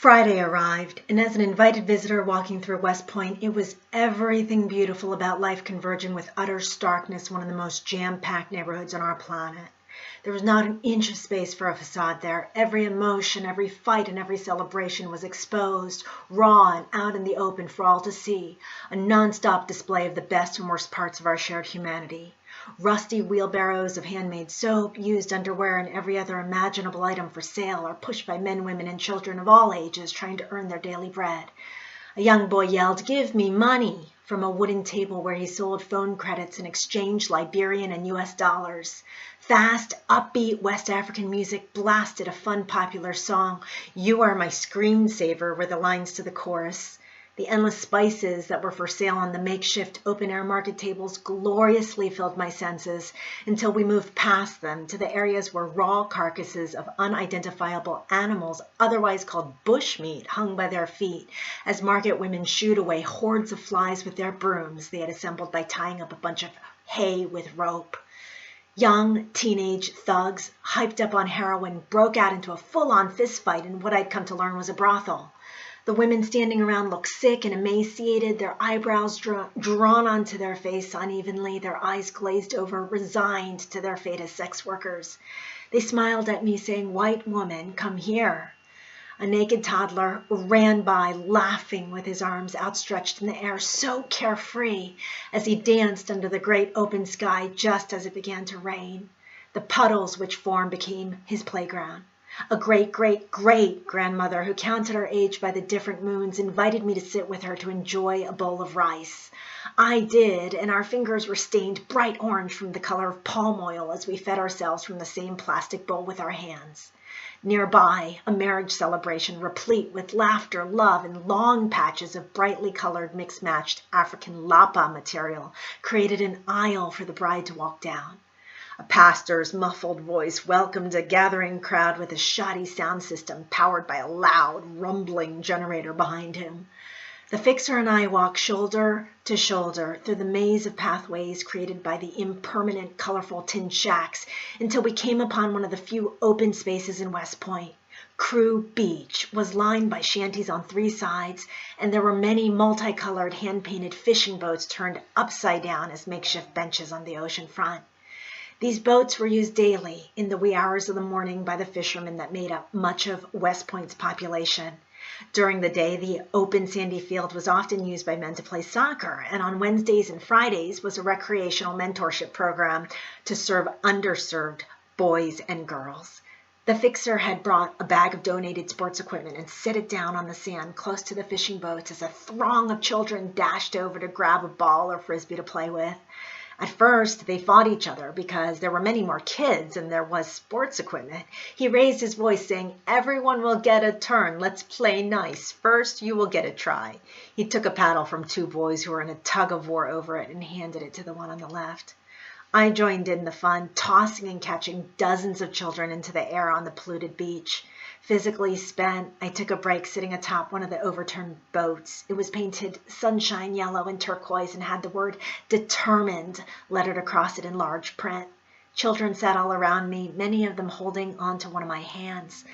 Friday arrived, and as an invited visitor walking through West Point, it was everything beautiful about life converging with utter starkness, one of the most jam-packed neighborhoods on our planet. There was not an inch of space for a facade there. Every emotion, every fight, and every celebration was exposed, raw and out in the open for all to see, a non-stop display of the best and worst parts of our shared humanity. Rusty wheelbarrows of handmade soap, used underwear, and every other imaginable item for sale are pushed by men, women, and children of all ages trying to earn their daily bread. A young boy yelled, "Give me money," from a wooden table where he sold phone credits and exchanged Liberian and US dollars. Fast, upbeat West African music blasted a fun, popular song. "You are my screensaver" were the lines to the chorus. The endless spices that were for sale on the makeshift open-air market tables gloriously filled my senses until we moved past them to the areas where raw carcasses of unidentifiable animals, otherwise called bushmeat, hung by their feet as market women shooed away hordes of flies with their brooms they had assembled by tying up a bunch of hay with rope. Young teenage thugs, hyped up on heroin, broke out into a full-on fistfight in what I'd come to learn was a brothel. The women standing around looked sick and emaciated, their eyebrows drawn onto their face unevenly, their eyes glazed over, resigned to their fate as sex workers. They smiled at me, saying, "White woman, come here." A naked toddler ran by, laughing with his arms outstretched in the air, so carefree as he danced under the great open sky just as it began to rain. The puddles which formed became his playground. A great-great-great-grandmother who counted her age by the different moons invited me to sit with her to enjoy a bowl of rice. I did, and our fingers were stained bright orange from the color of palm oil as we fed ourselves from the same plastic bowl with our hands. Nearby, a marriage celebration replete with laughter, love, and long patches of brightly colored mixed-matched African lapa material created an aisle for the bride to walk down. A pastor's muffled voice welcomed a gathering crowd with a shoddy sound system powered by a loud, rumbling generator behind him. The fixer and I walked shoulder to shoulder through the maze of pathways created by the impermanent, colorful tin shacks until we came upon one of the few open spaces in West Point. Crew Beach was lined by shanties on three sides, and there were many multicolored hand-painted fishing boats turned upside down as makeshift benches on the ocean front. These boats were used daily in the wee hours of the morning by the fishermen that made up much of West Point's population. During the day, the open sandy field was often used by men to play soccer, and on Wednesdays and Fridays was a recreational mentorship program to serve underserved boys and girls. The fixer had brought a bag of donated sports equipment and set it down on the sand close to the fishing boats as a throng of children dashed over to grab a ball or frisbee to play with. At first, they fought each other because there were many more kids than there was sports equipment. He raised his voice, saying, "Everyone will get a turn. Let's play nice. First, you will get a try." He took a paddle from two boys who were in a tug-of-war over it and handed it to the one on the left. I joined in the fun, tossing and catching dozens of children into the air on the polluted beach. Physically spent, I took a break sitting atop one of the overturned boats. It was painted sunshine yellow and turquoise and had the word "determined" lettered across it in large print. Children sat all around me, many of them holding onto one of my hands.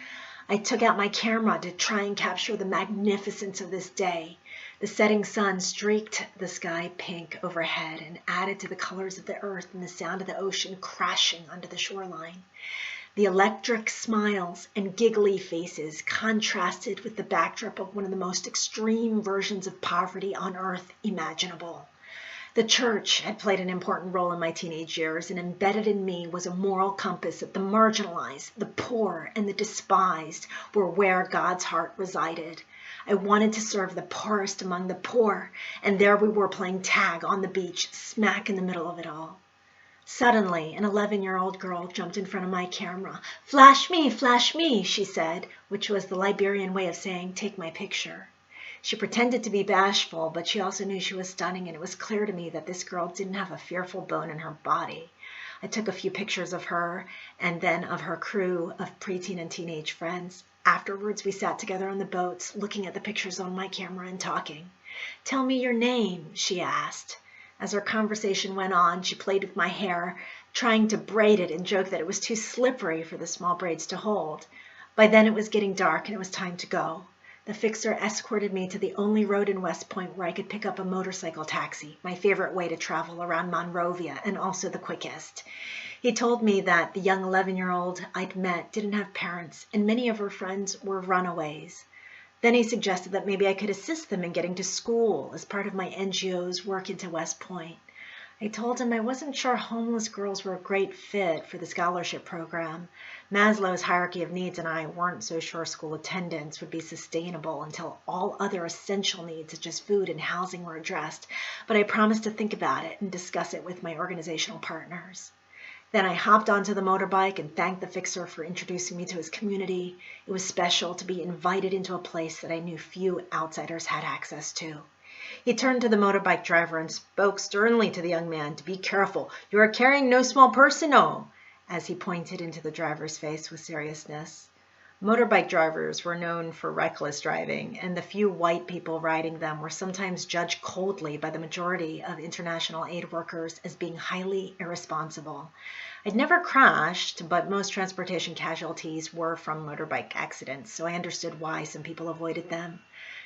I took out my camera to try and capture the magnificence of this day. The setting sun streaked the sky pink overhead and added to the colors of the earth and the sound of the ocean crashing onto the shoreline. The electric smiles and giggly faces contrasted with the backdrop of one of the most extreme versions of poverty on earth imaginable. The church had played an important role in my teenage years, and embedded in me was a moral compass that the marginalized, the poor, and the despised were where God's heart resided. I wanted to serve the poorest among the poor, and there we were playing tag on the beach, smack in the middle of it all. Suddenly, an 11-year-old girl jumped in front of my camera. Flash me," she said, which was the Liberian way of saying, "Take my picture." She pretended to be bashful, but she also knew she was stunning, and it was clear to me that this girl didn't have a fearful bone in her body. I took a few pictures of her, and then of her crew of preteen and teenage friends. Afterwards, we sat together on the boats, looking at the pictures on my camera and talking. "Tell me your name," she asked. As our conversation went on, she played with my hair, trying to braid it and joked that it was too slippery for the small braids to hold. By then it was getting dark and it was time to go. The fixer escorted me to the only road in West Point where I could pick up a motorcycle taxi, my favorite way to travel around Monrovia and also the quickest. He told me that the young 11-year-old I'd met didn't have parents, and many of her friends were runaways. Then he suggested that maybe I could assist them in getting to school as part of my NGO's work into West Point. I told him I wasn't sure homeless girls were a great fit for the scholarship program. Maslow's hierarchy of needs and I weren't so sure school attendance would be sustainable until all other essential needs such as food and housing were addressed, but I promised to think about it and discuss it with my organizational partners. Then I hopped onto the motorbike and thanked the fixer for introducing me to his community. It was special to be invited into a place that I knew few outsiders had access to. He turned to the motorbike driver and spoke sternly to the young man to be careful. "You are carrying no small person, oh," as he pointed into the driver's face with seriousness. Motorbike drivers were known for reckless driving, and the few white people riding them were sometimes judged coldly by the majority of international aid workers as being highly irresponsible. I'd never crashed, but most transportation casualties were from motorbike accidents, so I understood why some people avoided them.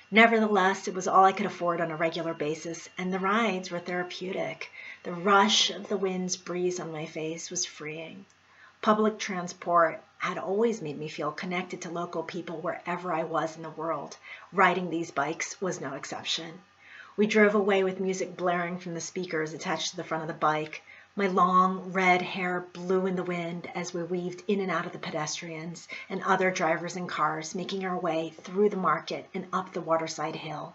Nevertheless, it was all I could afford on a regular basis, and the rides were therapeutic. The rush of the wind's breeze on my face was freeing. Public transport had always made me feel connected to local people wherever I was in the world. Riding these bikes was no exception. We drove away with music blaring from the speakers attached to the front of the bike. My long red hair blew in the wind as we weaved in and out of the pedestrians and other drivers and cars, making our way through the market and up the waterside hill.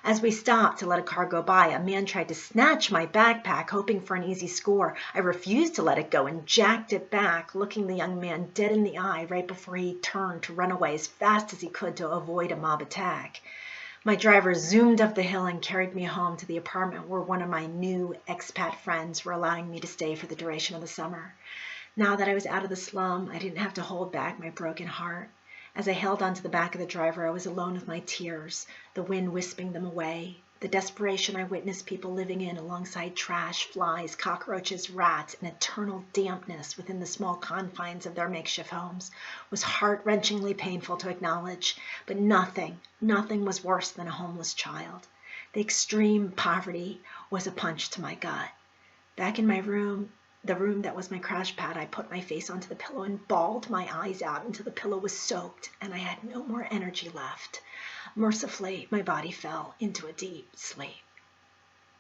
As we stopped to let a car go by, a man tried to snatch my backpack, hoping for an easy score. I refused to let it go and jacked it back, looking the young man dead in the eye right before he turned to run away as fast as he could to avoid a mob attack. My driver zoomed up the hill and carried me home to the apartment where one of my new expat friends were allowing me to stay for the duration of the summer. Now that I was out of the slum, I didn't have to hold back my broken heart. As I held onto the back of the driver, I was alone with my tears, the wind wisping them away. The desperation I witnessed people living in alongside trash, flies, cockroaches, rats, and eternal dampness within the small confines of their makeshift homes was heart-wrenchingly painful to acknowledge, but nothing was worse than a homeless child. The extreme poverty was a punch to my gut. Back in my room, the room that was my crash pad, I put my face onto the pillow and bawled my eyes out until the pillow was soaked and I had no more energy left. Mercifully, my body fell into a deep sleep.